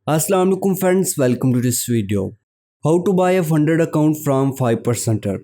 Assalamu alaikum friends, welcome to this video. How to buy a funded account from 5%er.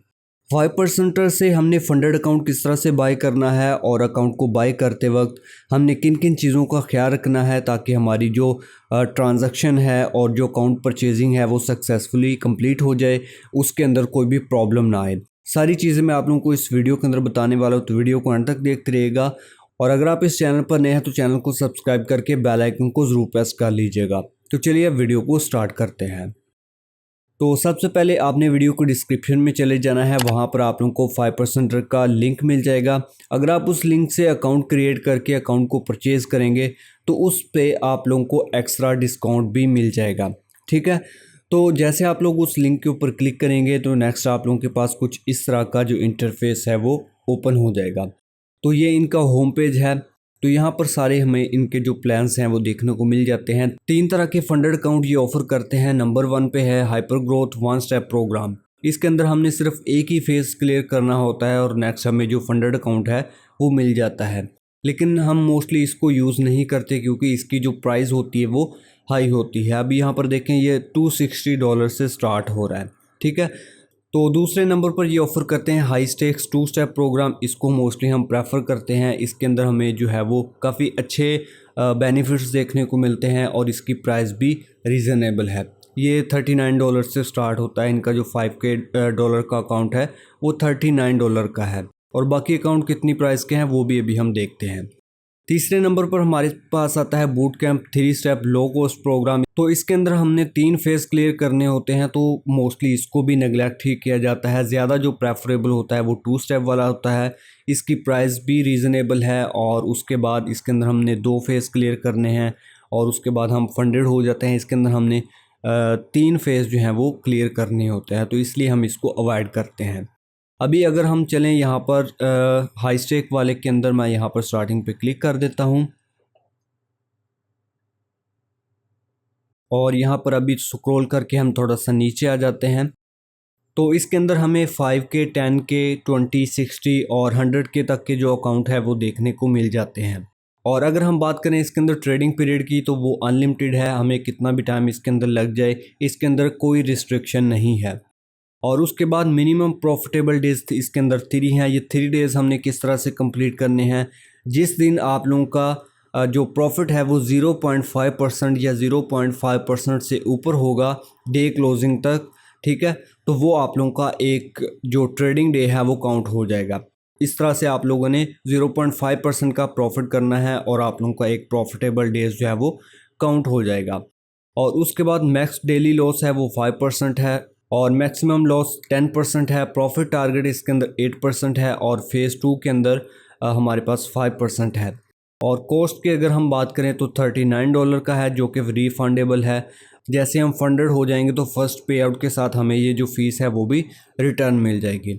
5%er से हमने funded account किस तरह से bye करना है और अकाउंट को बाय करते वक्त हमने किन किन चीज़ों का ख्याल रखना है ताकि हमारी जो ट्रांजैक्शन है और जो अकाउंट परचेजिंग है वो सक्सेसफुली कंप्लीट हो जाए, उसके अंदर कोई भी प्रॉब्लम ना आए। सारी चीज़ें मैं आप लोगों को इस वीडियो के अंदर बताने वाला हूँ, तो वीडियो को अंत तक देखते रहिएगा। और अगर आप इस चैनल पर नए हैं तो चैनल को सब्सक्राइब करके बेल आइकन को ज़रूर प्रेस कर लीजिएगा। तो चलिए अब वीडियो को स्टार्ट करते हैं। तो सबसे पहले आपने वीडियो को डिस्क्रिप्शन में चले जाना है, वहाँ पर आप लोगों को 5% का लिंक मिल जाएगा। अगर आप उस लिंक से अकाउंट क्रिएट करके अकाउंट को परचेज़ करेंगे तो उस पे आप लोगों को एक्स्ट्रा डिस्काउंट भी मिल जाएगा, ठीक है। तो जैसे आप लोग उस लिंक के ऊपर क्लिक करेंगे तो नेक्स्ट आप लोगों के पास कुछ इस तरह का जो इंटरफेस है वो ओपन हो जाएगा। तो ये इनका होम पेज है। तो यहाँ पर सारे हमें इनके जो प्लान्स हैं वो देखने को मिल जाते हैं। 3 तरह के फंडेड अकाउंट ये ऑफर करते हैं। नंबर 1 पे है हाइपर ग्रोथ 1 स्टेप प्रोग्राम। इसके अंदर हमने सिर्फ एक ही फेज़ क्लियर करना होता है और नेक्स्ट हमें जो फंडेड अकाउंट है वो मिल जाता है। लेकिन हम मोस्टली इसको यूज़ नहीं करते क्योंकि इसकी जो प्राइस होती है वो हाई होती है। अभी यहाँ पर देखें ये $260 से स्टार्ट हो रहा है, ठीक है। तो दूसरे नंबर पर ये ऑफ़र करते हैं हाई स्टेक्स 2 स्टेप प्रोग्राम। इसको मोस्टली हम प्रेफर करते हैं। इसके अंदर हमें जो है वो काफ़ी अच्छे बेनिफिट्स देखने को मिलते हैं और इसकी प्राइस भी रीज़नेबल है। ये $39 से स्टार्ट होता है। इनका जो $5K का अकाउंट है वो $39 का है और बाकी अकाउंट कितनी प्राइस के हैं वो भी अभी हम देखते हैं। तीसरे नंबर पर हमारे पास आता है boot camp 3 step low cost program. तो इसके अंदर हमने 3 फेज़ क्लियर करने होते हैं, तो मोस्टली इसको भी नेगलेक्ट ही किया जाता है। ज़्यादा जो प्रेफरेबल होता है वो 2 स्टेप वाला होता है। इसकी प्राइस भी रीज़नेबल है और उसके बाद इसके अंदर हमने 2 फेज़ क्लियर करने हैं और उसके बाद हम फंडेड हो जाते हैं। इसके अंदर हमने 3 फेज़ जो हैं वो क्लियर करने होते हैं, तो इसलिए हम इसको अवॉइड करते हैं। अभी अगर हम चलें यहाँ पर हाई स्टेक वाले के अंदर, मैं यहाँ पर स्टार्टिंग पे क्लिक कर देता हूँ और यहाँ पर अभी स्क्रॉल करके हम थोड़ा सा नीचे आ जाते हैं। तो इसके अंदर हमें 5K 10K 20 60 और 100K तक के जो अकाउंट है वो देखने को मिल जाते हैं। और अगर हम बात करें इसके अंदर ट्रेडिंग पीरियड की तो वो अनलिमिटेड है। हमें कितना भी टाइम इसके अंदर लग जाए, इसके अंदर कोई रिस्ट्रिक्शन नहीं है। और उसके बाद मिनिमम प्रॉफिटेबल डेज इसके अंदर 3 हैं। ये 3 डेज़ हमने किस तरह से कंप्लीट करने हैं, जिस दिन आप लोगों का जो प्रॉफिट है वो 0.5% या 0.5% से ऊपर होगा डे क्लोजिंग तक, ठीक है, तो वो आप लोगों का एक जो ट्रेडिंग डे है वो काउंट हो जाएगा। इस तरह से आप लोगों ने 0.5% का प्रॉफिट करना है और आप लोगों का एक प्रॉफिटेबल डेज जो है वो काउंट हो जाएगा। और उसके बाद मैक्स डेली लॉस है वो 5% है और मैक्सिमम लॉस 10% है। प्रॉफिट टारगेट इसके अंदर 8% है और फेज़ 2 के अंदर हमारे पास 5% है। और कॉस्ट की अगर हम बात करें तो $39 का है जो कि रिफंडेबल है। जैसे हम फंडेड हो जाएंगे तो फर्स्ट पे आउट के साथ हमें ये जो फ़ीस है वो भी रिटर्न मिल जाएगी।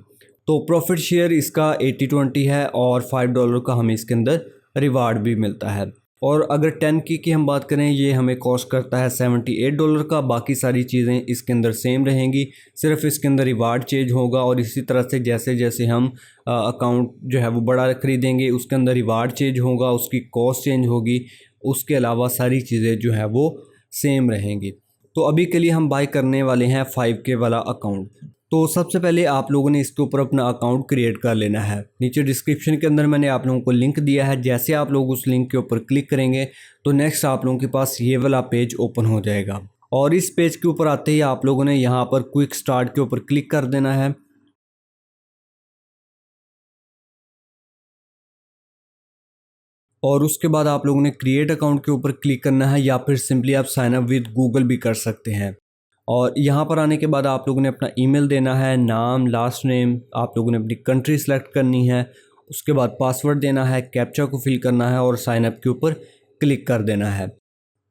तो प्रॉफिट शेयर इसका 80-20 है और $5 का हमें इसके अंदर रिवार्ड भी मिलता है। और अगर 10K की हम बात करें ये हमें कॉस्ट करता है $78 का। बाकी सारी चीज़ें इसके अंदर सेम रहेंगी, सिर्फ इसके अंदर रिवार्ड चेंज होगा। और इसी तरह से जैसे जैसे हम अकाउंट जो है वो बड़ा खरीदेंगे उसके अंदर रिवार्ड चेंज होगा, उसकी कॉस्ट चेंज होगी। उसके अलावा सारी चीज़ें जो है वो सेम रहेंगी। तो अभी के लिए हम बाय करने वाले हैं 5K वाला अकाउंट। तो सबसे पहले आप लोगों ने इसके ऊपर अपना अकाउंट क्रिएट कर लेना है। नीचे डिस्क्रिप्शन के अंदर मैंने आप लोगों को लिंक दिया है। जैसे आप लोग उस लिंक के ऊपर क्लिक करेंगे तो नेक्स्ट आप लोगों के पास ये वाला पेज ओपन हो जाएगा और इस पेज के ऊपर आते ही आप लोगों ने यहाँ पर क्विक स्टार्ट के ऊपर क्लिक कर देना है। और उसके बाद आप लोगों ने क्रिएट अकाउंट के ऊपर क्लिक करना है या फिर सिंपली आप साइन अप विद गूगल भी कर सकते हैं। और यहाँ पर आने के बाद आप लोगों ने अपना ईमेल देना है, नाम, लास्ट नेम, आप लोगों ने अपनी कंट्री सेलेक्ट करनी है, उसके बाद पासवर्ड देना है, कैप्चा को फिल करना है और साइन अप के ऊपर क्लिक कर देना है।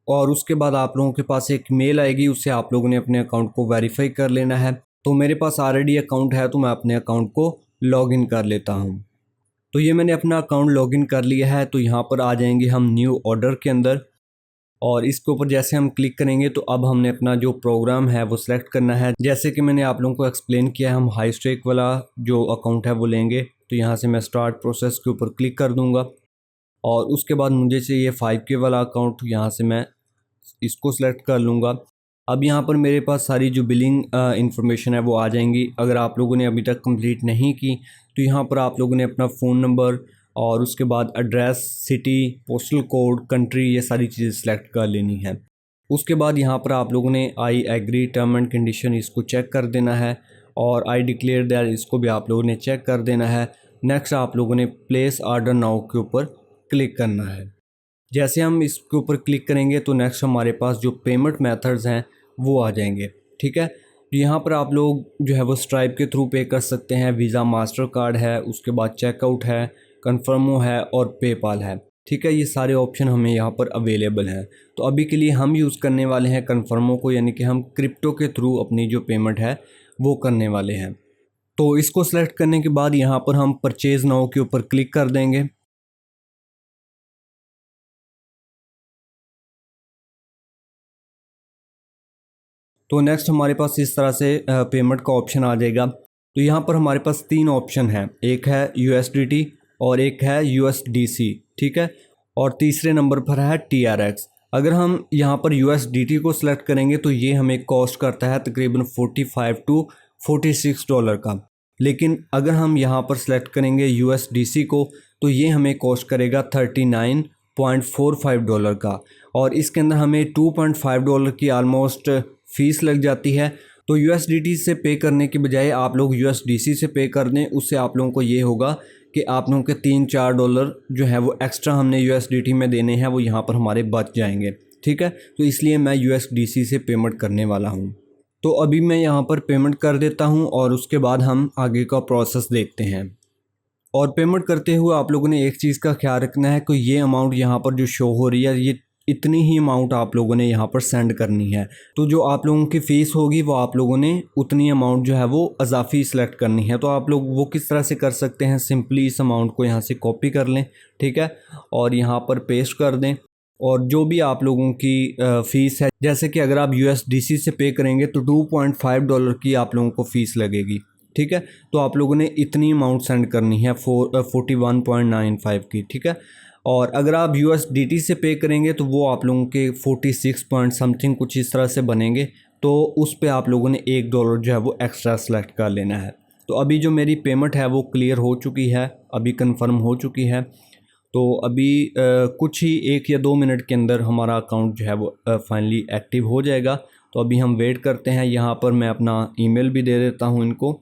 और उसके बाद आप लोगों के पास एक मेल आएगी, उससे आप लोगों ने अपने अकाउंट को वेरीफाई कर लेना है। तो मेरे पास ऑलरेडी अकाउंट है तो मैं अपने अकाउंट को लॉगिन कर लेता हूँ। तो ये मैंने अपना अकाउंट लॉगिन कर लिया है। तो यहाँ पर आ जाएंगे हम न्यू ऑर्डर के अंदर और इसके ऊपर जैसे हम क्लिक करेंगे तो अब हमने अपना जो प्रोग्राम है वो सिलेक्ट करना है। जैसे कि मैंने आप लोगों को एक्सप्लेन किया, हम हाई स्टेक वाला जो अकाउंट है वो लेंगे। तो यहाँ से मैं स्टार्ट प्रोसेस के ऊपर क्लिक कर दूँगा और उसके बाद मुझे चाहिए 5K वाला अकाउंट, तो यहाँ से मैं इसको सिलेक्ट कर लूँगा। अब यहाँ पर मेरे पास सारी जो बिलिंग इंफॉर्मेशन है वो आ जाएंगी। अगर आप लोगों ने अभी तक कंप्लीट नहीं की तो यहाँ पर आप लोगों ने अपना फ़ोन नंबर और उसके बाद address, city, postal code, country, ये सारी चीज़ें सिलेक्ट कर लेनी है। उसके बाद यहाँ पर आप लोगों ने I agree term and condition इसको चेक कर देना है और आई डिक्लेयर दैट इसको भी आप लोगों ने चेक कर देना है। नेक्स्ट आप लोगों ने प्लेस ऑर्डर नाउ के ऊपर क्लिक करना है। जैसे हम इसके ऊपर क्लिक करेंगे तो नेक्स्ट हमारे पास जो पेमेंट मेथड्स हैं वो आ जाएंगे। ठीक है, यहाँ पर आप लोग जो है वो स्ट्राइप के थ्रू पे कर सकते हैं, वीज़ा मास्टर कार्ड है, उसके बाद चेकआउट है, कन्फर्मो है और पेपाल है। ठीक है, ये सारे ऑप्शन हमें यहाँ पर अवेलेबल हैं। तो अभी के लिए हम यूज़ करने वाले हैं कन्फर्मो को, यानी कि हम क्रिप्टो के थ्रू अपनी जो पेमेंट है वो करने वाले हैं। तो इसको सेलेक्ट करने के बाद यहाँ पर हम परचेज़ नाउ के ऊपर क्लिक कर देंगे। तो नेक्स्ट हमारे पास इस तरह से पेमेंट का ऑप्शन आ जाएगा। तो यहाँ पर हमारे पास 3 ऑप्शन हैं, एक है USDT और एक है USDC। ठीक है, और तीसरे नंबर पर है TRX। अगर हम यहाँ पर USDT को सिलेक्ट करेंगे तो ये हमें कॉस्ट करता है तकरीबन $45 to $46 का। लेकिन अगर हम यहाँ पर सिलेक्ट करेंगे USDC को तो ये हमें कॉस्ट करेगा $39.45 का, और इसके अंदर हमें $2.5 की आलमोस्ट फ़ीस लग जाती है। तो USDT से पे करने के बजाय आप लोग USDC से पे कर दें, उससे आप लोगों को ये होगा कि आप लोगों के $3-4 जो है वो एक्स्ट्रा हमने USDT में देने हैं, वो यहाँ पर हमारे बच जाएंगे। ठीक है, तो इसलिए मैं USDC से पेमेंट करने वाला हूँ। तो अभी मैं यहाँ पर पेमेंट कर देता हूँ और उसके बाद हम आगे का प्रोसेस देखते हैं। और पेमेंट करते हुए आप लोगों ने एक चीज़ का ख्याल रखना है कि ये अमाउंट यहाँ पर जो शो हो रही है, ये इतनी ही अमाउंट आप लोगों ने यहाँ पर सेंड करनी है। तो जो आप लोगों की फ़ीस होगी वो आप लोगों ने उतनी अमाउंट जो है वो अजाफ़ी सेलेक्ट करनी है। तो आप लोग वो किस तरह से कर सकते हैं, सिंपली इस अमाउंट को यहाँ से कॉपी कर लें। ठीक है, और यहाँ पर पेस्ट कर दें। और जो भी आप लोगों की फ़ीस है, जैसे कि अगर आप USDC से पे करेंगे तो $2.5 की आप लोगों को फ़ीस लगेगी। ठीक है, तो आप लोगों ने इतनी अमाउंट सेंड करनी है 41.95 की। ठीक है, और अगर आप USDT से पे करेंगे तो वो आप लोगों के 46 पॉइंट समथिंग कुछ इस तरह से बनेंगे। तो उस पे आप लोगों ने $1 जो है वो एक्स्ट्रा सेलेक्ट कर लेना है। तो अभी जो मेरी पेमेंट है वो क्लियर हो चुकी है, अभी कंफर्म हो चुकी है। तो अभी कुछ ही 1 या 2 मिनट के अंदर हमारा अकाउंट जो है वो फाइनली एक्टिव हो जाएगा। तो अभी हम वेट करते हैं। यहाँ पर मैं अपना ईमेल भी दे देता हूँ इनको।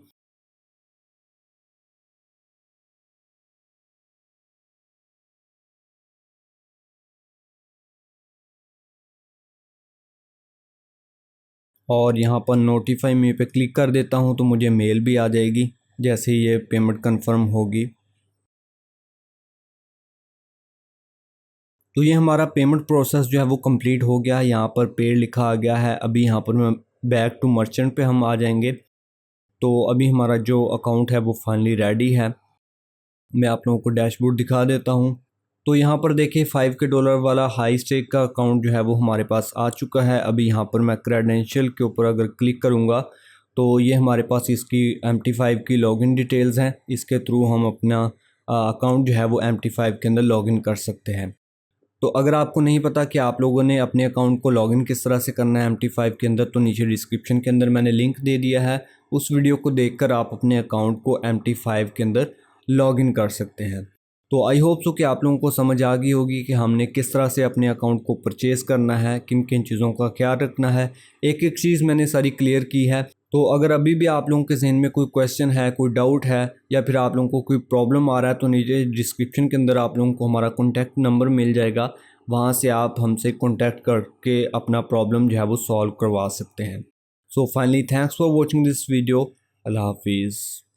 और यहाँ पर नोटिफाई मी पे क्लिक कर देता हूँ तो मुझे मेल भी आ जाएगी जैसे ही ये पेमेंट कंफर्म होगी। तो ये हमारा पेमेंट प्रोसेस जो है वो कंप्लीट हो गया। यहाँ पर पेड लिखा आ गया है। अभी यहाँ पर मैं बैक टू मर्चेंट पे हम आ जाएंगे। तो अभी हमारा जो अकाउंट है वो फाइनली रेडी है। मैं आप लोगों को डैशबोर्ड दिखा देता हूँ। तो यहाँ पर देखिए $5 वाला हाई स्टेक का अकाउंट जो है वो हमारे पास आ चुका है। अभी यहाँ पर मैं क्रेडेंशियल के ऊपर अगर क्लिक करूँगा तो ये हमारे पास इसकी MT5 की लॉगिन डिटेल्स हैं। इसके थ्रू हम अपना अकाउंट जो है वो MT5 के अंदर लॉगिन कर सकते हैं। तो अगर आपको नहीं पता कि आप लोगों ने अपने अकाउंट को लॉगिन किस तरह से करना है MT5 के अंदर, तो नीचे डिस्क्रिप्शन के अंदर मैंने लिंक दे दिया है। उस वीडियो को देखकर आप अपने अकाउंट को MT5 के अंदर लॉगिन कर सकते हैं। तो आई होप सो कि आप लोगों को समझ आ गई होगी कि हमने किस तरह से अपने अकाउंट को परचेज़ करना है, किन किन चीज़ों का ख्याल रखना है। एक एक चीज़ मैंने सारी क्लियर की है। तो अगर अभी भी आप लोगों के जहन में कोई क्वेश्चन है, कोई डाउट है, या फिर आप लोगों को कोई प्रॉब्लम आ रहा है, तो नीचे डिस्क्रिप्शन के अंदर आप लोगों को हमारा कॉन्टैक्ट नंबर मिल जाएगा। वहाँ से आप हमसे कॉन्टैक्ट करके अपना प्रॉब्लम जो है वो सॉल्व करवा सकते हैं। So finally thanks for watching this video. अल्लाह हाफिज़।